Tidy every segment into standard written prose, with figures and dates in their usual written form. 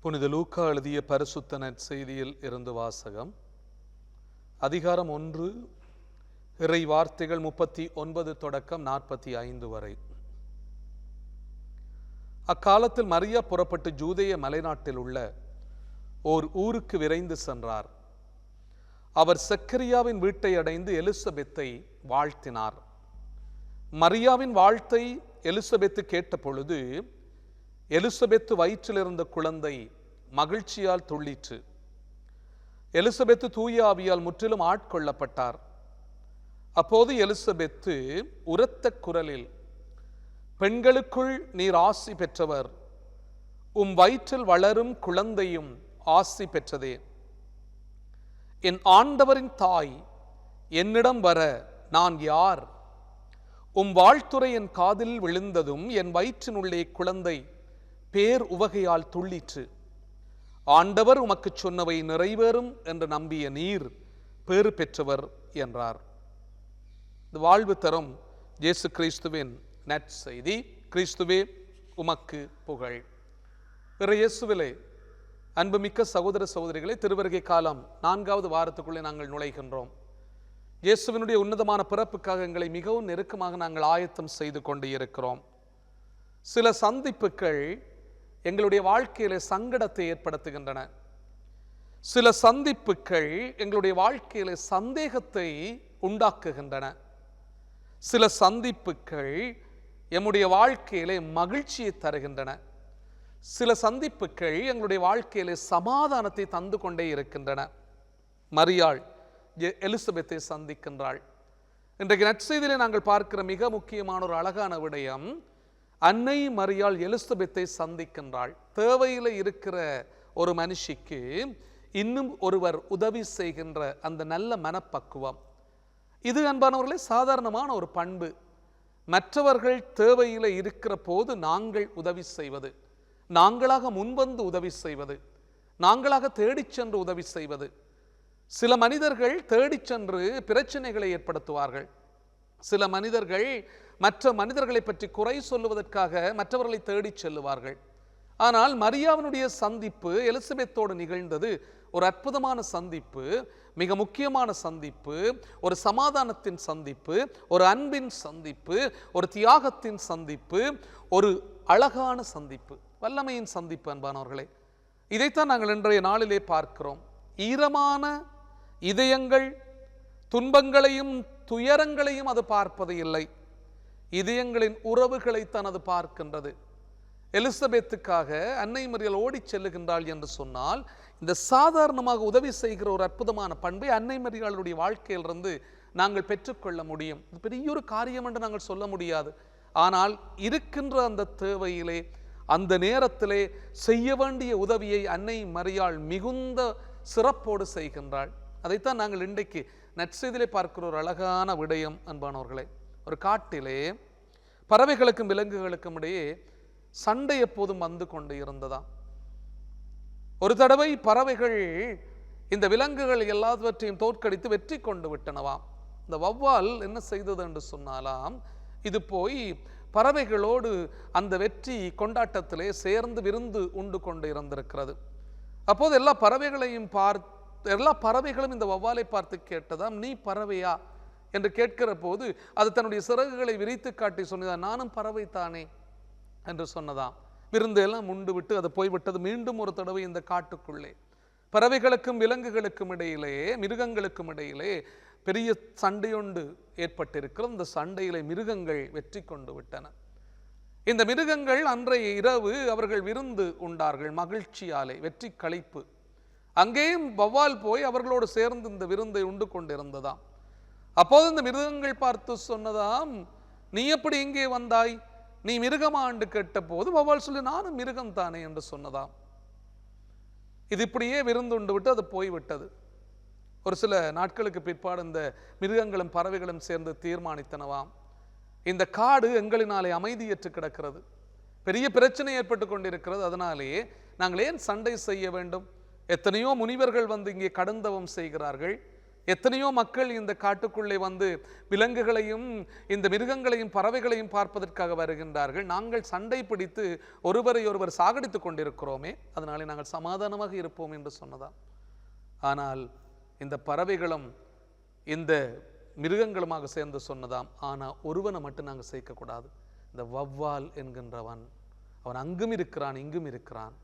புனித லூக்கா எழுதிய பரிசுத்த நற்செய்தியில் இருந்து வாசகம். அதிகாரம் 1, இறை வார்த்தைகள் 39 தொடக்கம் 45 வரை. அக்காலத்தில் மரியா புறப்பட்டு ஜூதேய மலைநாட்டில் உள்ள ஓர் ஊருக்கு விரைந்து சென்றார். அவர் சக்கரியாவின் வீட்டை அடைந்து எலிசபெத்தை வாழ்த்தினார். மரியாவின் வாழ்த்தை எலிசபெத்து கேட்ட பொழுது எலிசபெத்து வயிற்றில் இருந்த குழந்தை மகிழ்ச்சியால் துள்ளிற்று. எலிசபெத்து தூய ஆவியால் முற்றிலும் ஆட்கொள்ளப்பட்டார். அப்போது எலிசபெத்து உரத்த குரலில், பெண்களுக்குள் நீர் ஆசி பெற்றவர், உம் வயிற்றில் வளரும் குழந்தையும் ஆசி பெற்றதே. என் ஆண்டவரின் தாய் என்னிடம் வர நான் யார்? உம் வாழ்த்துரை என் காதில் விழுந்ததும் என் வயிற்றினுள்ளே குழந்தை பேர் உவகையால் துள்ளிற்று. ஆண்டவர் உமக்கு சொன்னவை நிறைவேறும் என்று நம்பிய நீர் பேறு பெற்றவர் என்றார். வாழ்வு தரும் இயேசு கிறிஸ்துவின் நற்செய்தி. கிறிஸ்துவே உமக்கு புகழ். இயேசுவிலே அன்புமிக்க சகோதர சகோதரிகளை, திருவருகை காலம் 4வது வாரத்துக்குள்ளே நாங்கள் நுழைகின்றோம். இயேசுவினுடைய உன்னதமான பிறப்புக்காக எங்களை மிகவும் நெருக்கமாக நாங்கள் ஆயத்தம் செய்து கொண்டு இருக்கிறோம். சில சந்திப்புகள் எங்களுடைய வாழ்க்கையில சங்கடத்தை ஏற்படுத்துகின்றன. சில சந்திப்புகள் எங்களுடைய வாழ்க்கையில சந்தேகத்தை உண்டாக்குகின்றன. சில சந்திப்புகள் எம்முடைய வாழ்க்கையிலே மகிழ்ச்சியை தருகின்றன. சில சந்திப்புகள் எங்களுடைய வாழ்க்கையிலே சமாதானத்தை தந்து கொண்டே இருக்கின்றன. மரியாள் எலிசபெத்தை சந்திக்கின்றாள். இன்றைக்கு நற்செய்தியிலே நாங்கள் பார்க்கிற மிக முக்கியமான ஒரு அழகான விடயம், அன்னை மரியாள் எலிசபெத்தை சந்திக்கின்றாள். தேவையில் இருக்கிற ஒரு மனுஷிக்கு இன்னும் ஒருவர் உதவி செய்கின்ற அந்த நல்ல மனப்பக்குவம், இது அன்பானவர்களே சாதாரணமான ஒரு பண்பு. மற்றவர்கள் தேவையில் இருக்கிற போது நாங்கள் உதவி செய்வது, நாங்களாக முன்வந்து உதவி செய்வது, நாங்களாக தேடிச் சென்று உதவி செய்வது. சில மனிதர்கள் தேடிச் சென்று பிரச்சனைகளை ஏற்படுத்துவார்கள். சில மனிதர்கள் மற்ற மனிதர்களை பற்றி குறை சொல்லுவதற்காக மற்றவர்களை தேடிச் செல்லுவார்கள். ஆனால் மரியாவினுடைய சந்திப்பு எலிசபெத்தோடு நிகழ்ந்தது ஒரு அற்புதமான சந்திப்பு, மிக முக்கியமான சந்திப்பு, ஒரு சமாதானத்தின் சந்திப்பு, ஒரு அன்பின் சந்திப்பு, ஒரு தியாகத்தின் சந்திப்பு, ஒரு அழகான சந்திப்பு, வல்லமையின் சந்திப்பு. அன்பானவர்களே, இதைத்தான் நாங்கள் இன்றைய நாளிலே பார்க்கிறோம். ஈரமான இதயங்கள் துன்பங்களையும் துயரங்களையும் அது பார்ப்பது இல்லை, இதயங்களின் உறவுகளைத்தான் அது பார்க்கின்றது. எலிசபெத்துக்காக அன்னை மரியாள் ஓடிச் செல்லுகின்றாள் என்று சொன்னால், இந்த சாதாரணமாக உதவி செய்கிற ஒரு அற்புதமான பண்பை அன்னை மரியாளுடைய வாழ்க்கையிலிருந்து நாங்கள் பெற்றுக்கொள்ள முடியும். இது பெரிய ஒரு காரியம் என்று நாங்கள் சொல்ல முடியாது. ஆனால் இருக்கின்ற அந்த தேவையிலே, அந்த நேரத்திலே செய்ய வேண்டிய உதவியை அன்னை மரியாள் மிகுந்த சிறப்போடு செய்கின்றாள். அதைத்தான் நாங்கள் இன்றைக்கு நற்செய்தியிலே பார்க்கிற ஒரு அழகான விடயம். அன்பானவர்களே, ஒரு காட்டிலே பறவைகளுக்கும் விலங்குகளுக்கும் இடையே சண்டை எப்போதும் வந்து கொண்டு இருந்ததாம். ஒரு தடவை பறவைகள் இந்த விலங்குகள் எல்லாவற்றையும் தோற்கடித்து வெற்றி கொண்டு விட்டனவாம். இந்த வௌவால் என்ன செய்தது என்று சொன்னாலாம், இது போய் பறவைகளோடு அந்த வெற்றி கொண்டாட்டத்திலே சேர்ந்து விருந்து உண்டு கொண்டு இருந்திருக்கிறது. அப்போது எல்லா பறவைகளும் இந்த வௌவாலை பார்த்து கேட்டதாம், நீ பறவையா என்று கேட்கிற போது அது தன்னுடைய சிறகுகளை விரித்து காட்டி சொன்னதாம், நானும் பறவை தானே என்று சொன்னதாம். விருந்து எல்லாம் உண்டு விட்டு அது போய்விட்டது. மீண்டும் ஒரு தடவை இந்த காட்டுக்குள்ளே பறவைகளுக்கும் விலங்குகளுக்கும் இடையிலே, மிருகங்களுக்கும் இடையிலே பெரிய சண்டையொன்று ஏற்பட்டிருக்கிறது. இந்த சண்டையிலே மிருகங்கள் வெற்றி கொண்டு விட்டன. இந்த மிருகங்கள் அன்றைய இரவு அவர்கள் விருந்து உண்டார்கள் மகிழ்ச்சியாலே, வெற்றி களிப்பு. அங்கேயும் வௌவால் போய் அவர்களோடு சேர்ந்து இந்த விருந்தை உண்டு கொண்டிருந்ததாம். அப்போது இந்த மிருகங்கள் பார்த்து சொன்னதாம், நீ எப்படி இங்கே வந்தாய்? நீ மிருகமா என்று கேட்ட போது வௌவால் சொல்லி, நானும் மிருகம் தானே என்று சொன்னதாம். இது இப்படியே விருந்து உண்டு விட்டு அது போய்விட்டது. ஒரு சில நாட்களுக்கு பிற்பாடு இந்த மிருகங்களும் பறவைகளும் சேர்ந்து தீர்மானித்தனவாம், இந்த காடு எங்களினாலே அமைதியற்று கிடக்கிறது, பெரிய பிரச்சனை ஏற்பட்டு கொண்டிருக்கிறது, அதனாலேயே நாங்கள் ஏன் சண்டை செய்ய வேண்டும்? எத்தனையோ முனிவர்கள் வந்து இங்கே கடுந்தவம் செய்கிறார்கள், எத்தனையோ மக்கள் இந்த காட்டுக்குள்ளே வந்து விலங்குகளையும் இந்த மிருகங்களையும் பறவைகளையும் பார்ப்பதற்காக வருகின்றார்கள். நாங்கள் சண்டை பிடித்து ஒருவரை ஒருவர் சாகடித்துக் கொண்டிருக்கிறோமே, அதனாலே நாங்கள் சமாதானமாக இருப்போம் என்று சொன்னதாம். ஆனால் இந்த பறவைகளும் இந்த மிருகங்களுமாக சேர்ந்து சொன்னதாம், ஆனால் ஒருவனை மட்டும் நாங்கள் சேர்க்கக்கூடாது. இந்த வௌவால் என்கின்றவன், அவன் அங்கும் இருக்கிறான் இங்கும் இருக்கிறான்.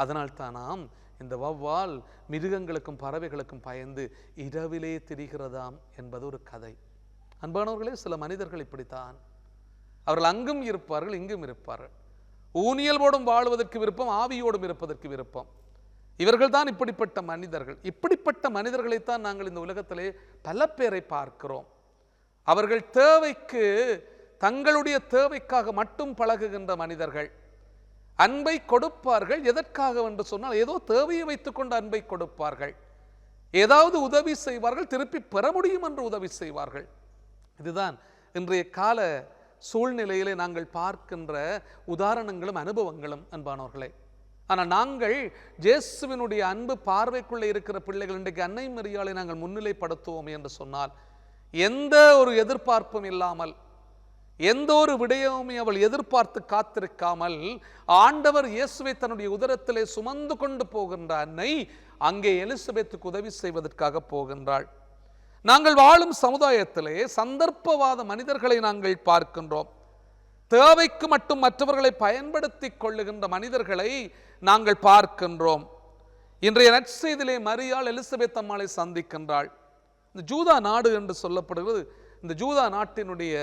அதனால் தானாம் இந்த வௌவால் மிருகங்களுக்கும் பறவைகளுக்கும் பயந்து இரவிலே திரிகிறதாம் என்பது ஒரு கதை. அன்பானவர்களே, சில மனிதர்கள் இப்படித்தான். அவர்கள் அங்கும் இருப்பார்கள் இங்கும் இருப்பார்கள். ஊனியல்வோடும் வாழ்வதற்கு விருப்பம், ஆவியோடும் இருப்பதற்கு விருப்பம். இவர்கள் தான் இப்படிப்பட்ட மனிதர்கள். இப்படிப்பட்ட மனிதர்களைத்தான் நாங்கள் இந்த உலகத்திலே பல பேரை பார்க்கிறோம். அவர்கள் தேவைக்கு, தங்களுடைய தேவைக்காக மட்டும் பழகுகின்ற மனிதர்கள். அன்பை கொடுப்பார்கள். எதற்காக என்று சொன்னால் ஏதோ தேவையை வைத்துக் கொண்டு அன்பை கொடுப்பார்கள். ஏதாவது உதவி செய்வார்கள், திருப்பி பெற முடியும் என்று உதவி செய்வார்கள். இதுதான் இன்றைய கால சூழ்நிலையிலே நாங்கள் பார்க்கின்ற உதாரணங்களும் அனுபவங்களும் அன்பானவர்களே. ஆனால் நாங்கள் இயேசுவினுடைய அன்பு பார்வைக்குள்ளே இருக்கிற பிள்ளைகள் இன்றைக்கு அன்னை மரியாளை நாங்கள் முன்னிலைப்படுத்துவோம் என்று சொன்னால் எந்த ஒரு எதிர்பார்ப்பும் இல்லாமல், எந்த ஒரு விடயமுமே அவள் எதிர்பார்த்து காத்திருக்காமல் ஆண்டவர் இயேசுவை தன்னுடைய உதரத்திலே சுமந்து கொண்டு போகின்ற அன்னை அங்கே எலிசபெத்துக்கு உதவி செய்வதற்காக போகின்றாள். நாங்கள் வாழும் சமுதாயத்திலே சந்தர்ப்பவாத மனிதர்களை நாங்கள் பார்க்கின்றோம். தேவைக்கு மட்டும் மற்றவர்களை பயன்படுத்தி கொள்ளுகின்ற மனிதர்களை நாங்கள் பார்க்கின்றோம். இன்றைய நற்செய்தியிலே மரியாள் எலிசபெத் அம்மாளை சந்திக்கின்றாள். இந்த ஜூதா நாடு என்று சொல்லப்படுகிறது. இந்த ஜூதா நாட்டினுடைய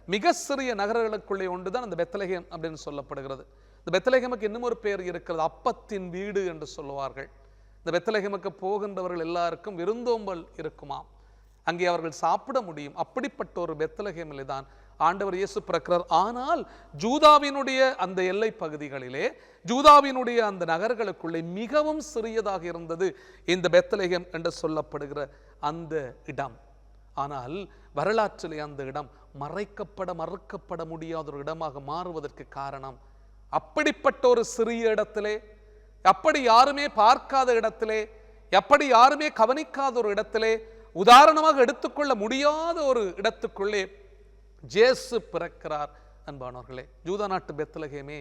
மிக சிறிய நகரங்களுக்குள்ளே ஒன்றுதான் இந்த பெத்லகேம் அப்படின்னு சொல்லப்படுகிறது. இந்த பெத்லகேமுக்கு இன்னும் ஒரு பெயர் இருக்கிறது, அப்பத்தின் வீடு என்று சொல்லுவார்கள். இந்த பெத்லகேமுக்கு போகின்றவர்கள் எல்லாருக்கும் விருந்தோம்பல் இருக்குமாம். அங்கே அவர்கள் சாப்பிட முடியும். அப்படிப்பட்ட ஒரு பெத்லகேமிலே தான் ஆண்டவர் இயேசு பிறக்கிறார். ஆனால் ஜூதாவினுடைய அந்த எல்லை பகுதிகளிலே, ஜூதாவினுடைய அந்த நகர்களுக்குள்ளே மிகவும் சிறியதாக இருந்தது இந்த பெத்லகேம் என்று சொல்லப்படுகிற அந்த இடம். ஆனால் வரலாற்றிலே அந்த இடம் மறுக்கப்பட முடியாத ஒரு இடமாக மாறுவதற்கு காரணம், அப்படிப்பட்ட ஒரு சிறிய இடத்திலே, அப்படி யாருமே பார்க்காத இடத்திலே, எப்படி யாருமே கவனிக்காத ஒரு இடத்திலே, உதாரணமாக எடுத்துக்கொள்ள முடியாத ஒரு இடத்துக்குள்ளே இயேசு பிறக்கிறார். அன்பானவர்களே, ஜூதா நாட்டு பெத்லகேமே,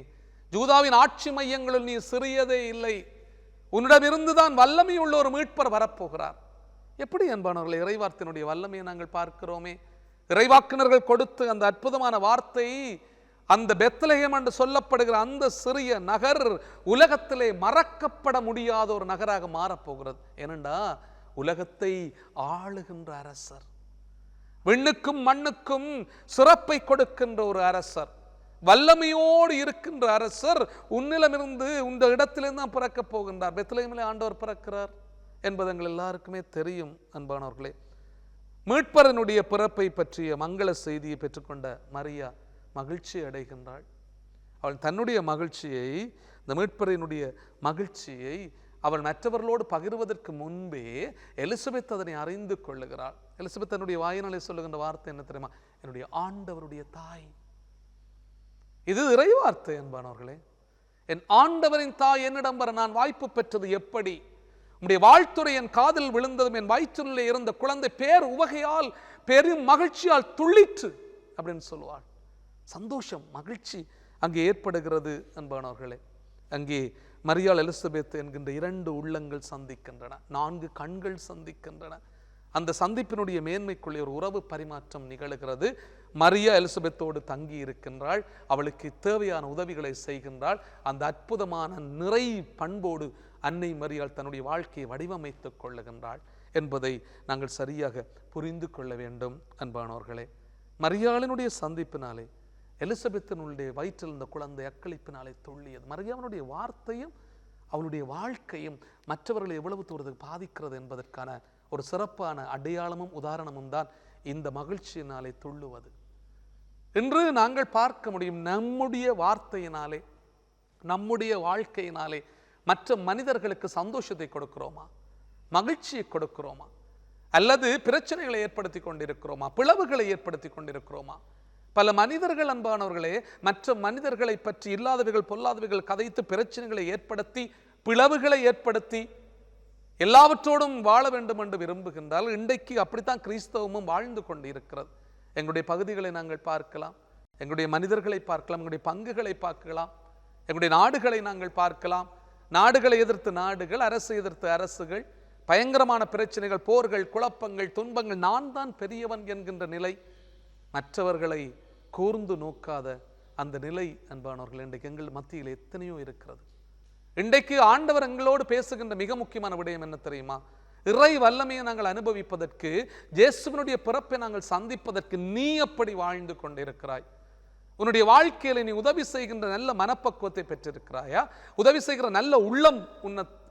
ஜூதாவின் ஆட்சி மையங்களில் நீ சிறியதே இல்லை. உன்னிடமிருந்துதான் வல்லமை உள்ள ஒரு மீட்பர் வரப்போகிறார். எப்படி அன்பானவர்களே, இறைவார்த்தையினுடைய வல்லமையை நாங்கள் பார்க்கிறோமே. இறைவாக்கினர்கள் கொடுத்து அந்த அற்புதமான வார்த்தை, அந்த பெத்லகேம் என்று சொல்லப்படுகிற அந்த சிறிய நகர் உலகத்திலே மறக்கப்பட முடியாத ஒரு நகராக மாறப்போகிறது. ஏனென்றா உலகத்தை ஆளுகின்ற அரசர், விண்ணுக்கும் மண்ணுக்கும் சிறப்பை கொடுக்கின்ற ஒரு அரசர், வல்லமையோடு இருக்கின்ற அரசர் உன்னிலமிருந்து இந்த இடத்திலிருந்து தான் பிறக்கப் போகின்றார். பெத்லகேமிலே ஆண்டவர் பிறக்கிறார் என்பது எங்கள் எல்லாருக்குமே தெரியும். அன்பானவர்களே, மீட்பரனுடைய பிறப்பை பற்றிய மங்கள செய்தியை பெற்றுக்கொண்ட மரியா மகிழ்ச்சி அடைகின்றாள். அவள் தன்னுடைய மகிழ்ச்சியை, இந்த மீட்பரனுடைய மகிழ்ச்சியை அவள் மற்றவர்களோடு பகிர்வதற்கு முன்பே எலிசபெத் அதனை அறிந்து கொள்ளுகிறாள். எலிசபெத் தன்னுடைய வாயினாலே சொல்லுகின்ற வார்த்தை என்ன தெரியுமா? என்னுடைய ஆண்டவருடைய தாய். இது இறைவார்த்தை அன்பானவர்களே. என் ஆண்டவரின் தாய் என்னிடம் வர நான் வாய்ப்பு பெற்றது எப்படி? உம்முடைய வாழ்த்துறை என் காதில் விழுந்ததும் என் வயிற்றிலே இருந்த குழந்தை பேர் உவகையால் பெரும் மகிழ்ச்சியால் துள்ளிற்று அப்படின்னு சொல்லுவாள். சந்தோஷம், மகிழ்ச்சி அங்கே ஏற்படுகிறது அன்பானவர்களே. அங்கே மரியாள் எலிசபெத் என்கின்ற இரண்டு உள்ளங்கள் சந்திக்கின்றன, 4 கண்கள் சந்திக்கின்றன. அந்த சந்திப்பினுடைய மேன்மைக்குள்ளே ஒரு உறவு பரிமாற்றம் நிகழ்கிறது. மரியா எலிசபெத்தோடு தங்கி இருக்கின்றாள், அவளுக்கு தேவையான உதவிகளை செய்கின்றாள். அந்த அற்புதமான நிறை பண்போடு அன்னை மரியாள் தன்னுடைய வாழ்க்கையை வடிவமைத்துக் கொள்ளுகின்றாள் என்பதை நாங்கள் சரியாக புரிந்து கொள்ள வேண்டும் அன்பானவர்களே. மரியாளினுடைய சந்திப்பினாலே எலிசபெத்தினுடைய வயிற்றில் இந்த குழந்தை அக்களிப்பினாலே துள்ளியது. மரியாளுடைய வார்த்தையும் அவளுடைய வாழ்க்கையும் மற்றவர்களை எவ்வளவு தூரத்துக்கு பாதிக்கிறது என்பதற்கான ஒரு சிறப்பான அடையாளமும் உதாரணமும் தான் இந்த மகிழ்ச்சியினாலே துள்ளுவது. இன்று நாங்கள் பார்க்க முடியும், நம்முடைய வார்த்தையினாலே, நம்முடைய வாழ்க்கையினாலே மற்ற மனிதர்களுக்கு சந்தோஷத்தை கொடுக்கிறோமா, மகிழ்ச்சியை கொடுக்கிறோமா, அல்லது பிரச்சனைகளை ஏற்படுத்தி கொண்டிருக்கிறோமா, பிளவுகளை ஏற்படுத்தி கொண்டிருக்கிறோமா? பல மனிதர்கள் அன்பானவர்களே மற்ற மனிதர்களை பற்றி இல்லாதவைகள் பொல்லாதவைகள் கதைத்து பிரச்சனைகளை ஏற்படுத்தி பிளவுகளை ஏற்படுத்தி எல்லாவற்றோடும் வாழ வேண்டும் என்று விரும்புகின்றால் இன்றைக்கு அப்படித்தான் கிறிஸ்தவமும் வாழ்ந்து கொண்டு இருக்கிறது. எங்களுடைய பகுதிகளை நாங்கள் பார்க்கலாம், எங்களுடைய மனிதர்களை பார்க்கலாம், எங்களுடைய பங்குகளை பார்க்கலாம், எங்களுடைய நாடுகளை நாங்கள் பார்க்கலாம். நாடுகளை எதிர்த்து நாடுகள், அரசு எதிர்த்து அரசுகள், பயங்கரமான பிரச்சனைகள், போர்கள், குழப்பங்கள், துன்பங்கள், நான் தான் பெரியவன் என்கின்ற நிலை, மற்றவர்களை கூர்ந்து நோக்காத அந்த நிலை அன்பானவர்கள் இன்றைக்கு எங்கள் மத்தியில் எத்தனையோ இருக்கிறது. இன்றைக்கு ஆண்டவர் எங்களோடு பேசுகின்ற மிக முக்கியமான விடயம் என்ன தெரியுமா? இறை வல்லமையை நாங்கள் அனுபவிப்பதற்கு, இயேசுவினுடைய பிறப்பை நாங்கள் சந்திப்பதற்கு நீ எப்படி வாழ்ந்து கொண்டிருக்கிறாய்? உன்னுடைய வாழ்க்கையில நீ உதவி செய்கின்ற நல்ல மனப்பக்குவத்தை பெற்றிருக்கிறாயா? உதவி செய்கிற நல்ல உள்ளம்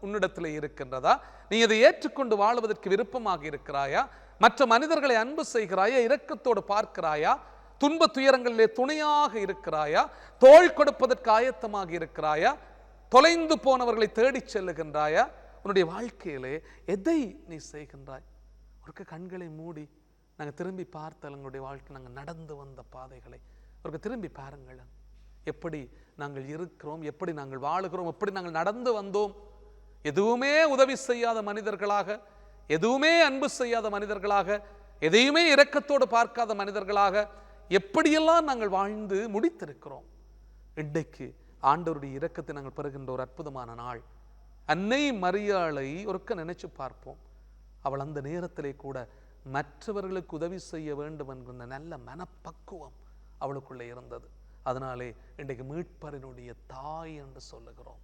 உன்னிடத்தில் இருக்கின்றதா? நீ அதை ஏற்றுக்கொண்டு வாழ்வதற்கு விருப்பமாக இருக்கிறாயா? மற்ற மனிதர்களை அன்பு செய்கிறாயா? இரக்கத்தோடு பார்க்கிறாயா? துன்ப துயரங்களிலே துணையாக இருக்கிறாயா? தோள் கொடுப்பதற்கு ஆயத்தமாக இருக்கிறாயா? தொலைந்து போனவர்களை தேடிச் செல்லுகின்றாயா? உன்னுடைய வாழ்க்கையிலே எதை நீ செய்கின்றாய்? ஒரு கண்களை மூடி நாங்கள் திரும்பி பார்த்தால் எங்களுடைய வாழ்க்கை நாங்கள் நடந்து வந்த பாதைகளை ஒரு திரும்பி பாருங்கள். எப்படி நாங்கள் இருக்கிறோம், எப்படி நாங்கள் வாழுகிறோம், எப்படி நாங்கள் நடந்து வந்தோம். எதுவுமே உதவி செய்யாத மனிதர்களாக, எதுவுமே அன்பு செய்யாத மனிதர்களாக, எதையுமே இரக்கத்தோடு பார்க்காத மனிதர்களாக எப்படியெல்லாம் நாங்கள் வாழ்ந்து முடித்திருக்கிறோம். இன்றைக்கு ஆண்டவருடைய இரக்கத்தை நாங்கள் பெறுகின்ற ஒரு அற்புதமான நாள். அன்னை மரியாளை ஒருக்க நினைச்சு பார்ப்போம். அவள் அந்த நேரத்திலே கூட மற்றவர்களுக்கு உதவி செய்ய வேண்டும் என்கின்ற நல்ல மனப்பக்குவம் அவளுக்குள்ளே இருந்தது. அதனாலே இன்றைக்கு மீட்பரினுடைய தாய் என்று சொல்லுகிறோம்.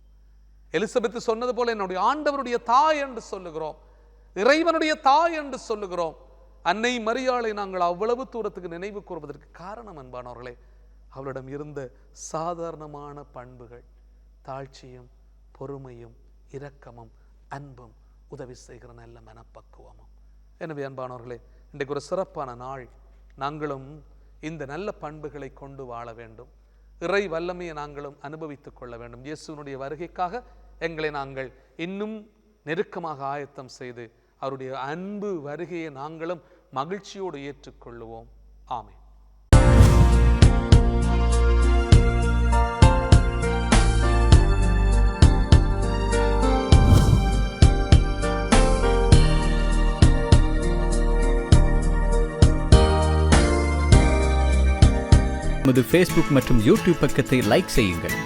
எலிசபெத் சொன்னது போல என்னுடைய ஆண்டவருடைய தாய் என்று சொல்லுகிறோம், இறைவனுடைய தாய் என்று சொல்லுகிறோம். அன்னை மரியாளை நாங்கள் அவ்வளவு தூரத்துக்கு நினைவு கூறுவதற்கு காரணம் அன்பானவர்களே, அவளிடம் இருந்த சாதாரணமான பண்புகள், தாழ்ச்சியும் பொறுமையும் இரக்கமும் அன்பும் உதவி செய்கிற நல்ல மனப்பக்குவமும். எனவே அன்பானவர்களே, இன்றைக்கு ஒரு சிறப்பான நாள். நாங்களும் இந்த நல்ல பண்புகளை கொண்டு வாழ வேண்டும். இறை வல்லமையை நாங்களும் அனுபவித்துக் கொள்ள வேண்டும். இயேசுவினுடைய வருகைக்காக எங்களை நாங்கள் இன்னும் நெருக்கமாக ஆயத்தம் செய்து அவருடைய அன்பு வருகையை நாங்களும் மகிழ்ச்சியோடு ஏற்றுக்கொள்ளுவோம். ஆமென். நமது ஃபேஸ்புக் மற்றும் யூடியூப் பக்கத்தை லைக் செய்யுங்கள்.